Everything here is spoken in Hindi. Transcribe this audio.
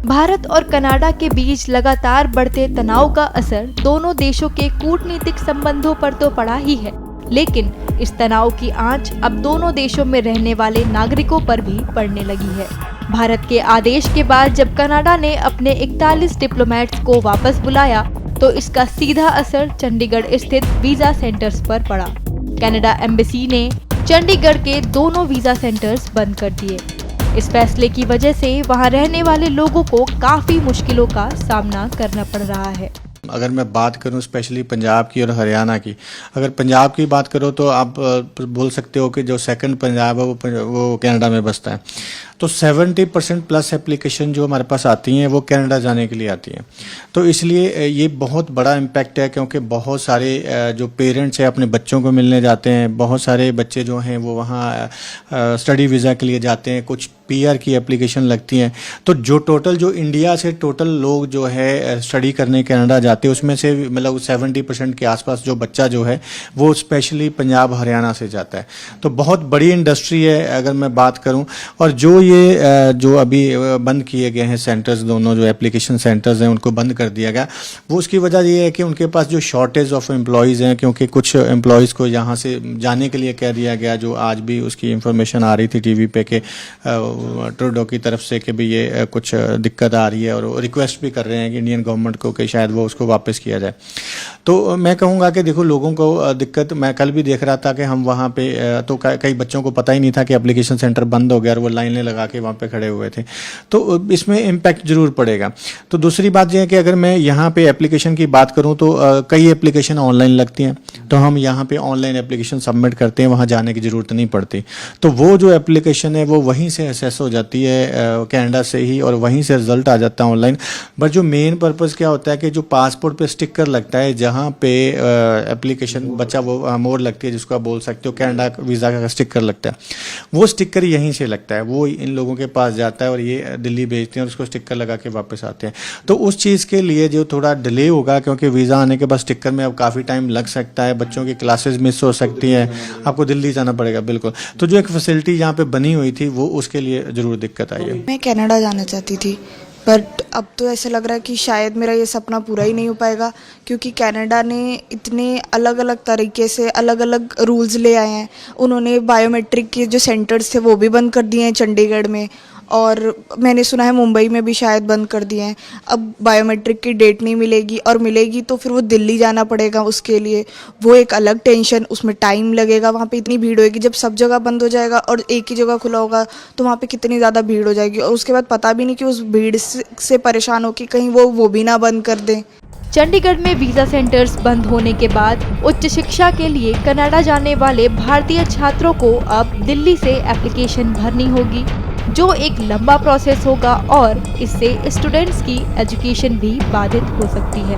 भारत और कनाडा के बीच लगातार बढ़ते तनाव का असर दोनों देशों के कूटनीतिक संबंधों पर तो पड़ा ही है, लेकिन इस तनाव की आंच अब दोनों देशों में रहने वाले नागरिकों पर भी पड़ने लगी है। भारत के आदेश के बाद जब कनाडा ने अपने 41 डिप्लोमेट्स को वापस बुलाया, तो इसका सीधा असर चंडीगढ़ स्थित वीजा सेंटर्स पर पड़ा। कनाडा एम्बेसी ने चंडीगढ़ के दोनों वीजा सेंटर्स बंद कर दिए। इस फैसले की वजह से वहां रहने वाले लोगों को काफी मुश्किलों का सामना करना पड़ रहा है। अगर मैं बात करूं स्पेशली पंजाब की और हरियाणा की, अगर पंजाब की बात करो तो आप बोल सकते हो कि जो सेकंड पंजाब है वो कनाडा में बसता है। तो 70% प्लस एप्लीकेशन जो हमारे पास आती हैं वो कनाडा जाने के लिए आती हैं। तो इसलिए ये बहुत बड़ा इम्पैक्ट है, क्योंकि बहुत सारे जो पेरेंट्स हैं अपने बच्चों को मिलने जाते हैं, बहुत सारे बच्चे जो हैं वो वहाँ स्टडी वीज़ा के लिए जाते हैं, कुछ पीआर की एप्लीकेशन लगती हैं। तो जो इंडिया से टोटल लोग जो है स्टडी करने कनाडा जाते हैं, उसमें से मतलब 70% के आसपास जो बच्चा जो है वो स्पेशली पंजाब हरियाणा से जाता है। तो बहुत बड़ी इंडस्ट्री है अगर मैं बात करूं। और जो अभी बंद किए गए हैं सेंटर्स, दोनों जो एप्लीकेशन सेंटर्स हैं उनको बंद कर दिया गया, वो उसकी वजह ये है कि उनके पास जो शॉर्टेज ऑफ एम्प्लॉयज़ हैं, क्योंकि कुछ एम्प्लॉयज़ को यहाँ से जाने के लिए कह दिया गया। जो आज भी उसकी इंफॉर्मेशन आ रही थी टीवी पे कि ट्रूडो की तरफ से कि भाई ये कुछ दिक्कत आ रही है, और रिक्वेस्ट भी कर रहे हैं कि इंडियन गवर्नमेंट को कि शायद वो उसको वापस किया जाए। तो मैं कहूँगा कि देखो, लोगों को दिक्कत, मैं कल भी देख रहा था कि हम वहाँ पे तो कई बच्चों को पता ही नहीं था कि एप्लीकेशन सेंटर बंद हो गया और वो लाइनें लगा के वहाँ पे खड़े हुए थे। तो इसमें इम्पैक्ट जरूर पड़ेगा। तो दूसरी बात यह है कि अगर मैं यहाँ पे एप्लीकेशन की बात करूँ तो कई एप्लीकेशन ऑनलाइन लगती हैं, तो हम यहाँ पे ऑनलाइन एप्लीकेशन सबमिट करते हैं, वहाँ जाने की ज़रूरत नहीं पड़ती। तो वो जो एप्लीकेशन है वो वहीं से असेस हो जाती है कनाडा से ही, और वहीं से रिजल्ट आ जाता है ऑनलाइन। बट जो मेन पर्पज़ क्या होता है कि जो पासपोर्ट पे स्टिकर लगता है, जहाँ पे एप्लीकेशन बच्चा वो मोर लगती है, जिसको आप बोल सकते हो कनाडा वीज़ा का स्टिकर लगता है, वो स्टिकर यहीं से लगता है, वो इन लोगों के पास जाता है और ये दिल्ली भेजते हैं और उसको स्टिकर लगा के वापस आते हैं। तो उस चीज़ के लिए जो थोड़ा डिले होगा, क्योंकि वीज़ा आने के बाद स्टिकर में अब काफ़ी टाइम लग सकता है, बच्चों की क्लासेस मिस हो सकती हैं, आपको दिल्ली जाना पड़ेगा। बिल्कुल। तो जो एक फैसिलिटी यहाँ पे बनी हुई थी वो उसके लिए ज़रूर दिक्कत आई है। मैं कनाडा जाना चाहती थी, बट अब तो ऐसा लग रहा है कि शायद मेरा ये सपना पूरा ही नहीं हो पाएगा, क्योंकि कनाडा ने इतने अलग अलग तरीके से अलग अलग रूल्स ले आए हैं। उन्होंने बायोमेट्रिक के जो सेंटर्स थे वो भी बंद कर दिए हैं चंडीगढ़ में, और मैंने सुना है मुंबई में भी शायद बंद कर दिए हैं। अब बायोमेट्रिक की डेट नहीं मिलेगी, और मिलेगी तो फिर वो दिल्ली जाना पड़ेगा उसके लिए, वो एक अलग टेंशन, उसमें टाइम लगेगा, वहाँ पे इतनी भीड़ होएगी। जब सब जगह बंद हो जाएगा और एक ही जगह खुला होगा तो वहाँ पे कितनी ज़्यादा भीड़ हो जाएगी, और उसके बाद पता भी नहीं कि उस भीड़ से परेशान हो कि कहीं वो भी ना बंद कर दें। चंडीगढ़ में वीजा सेंटर्स बंद होने के बाद उच्च शिक्षा के लिए कनाडा जाने वाले भारतीय छात्रों को अब दिल्ली से एप्लीकेशन भरनी होगी, जो एक लंबा प्रोसेस होगा और इससे स्टूडेंट्स की एजुकेशन भी बाधित हो सकती है।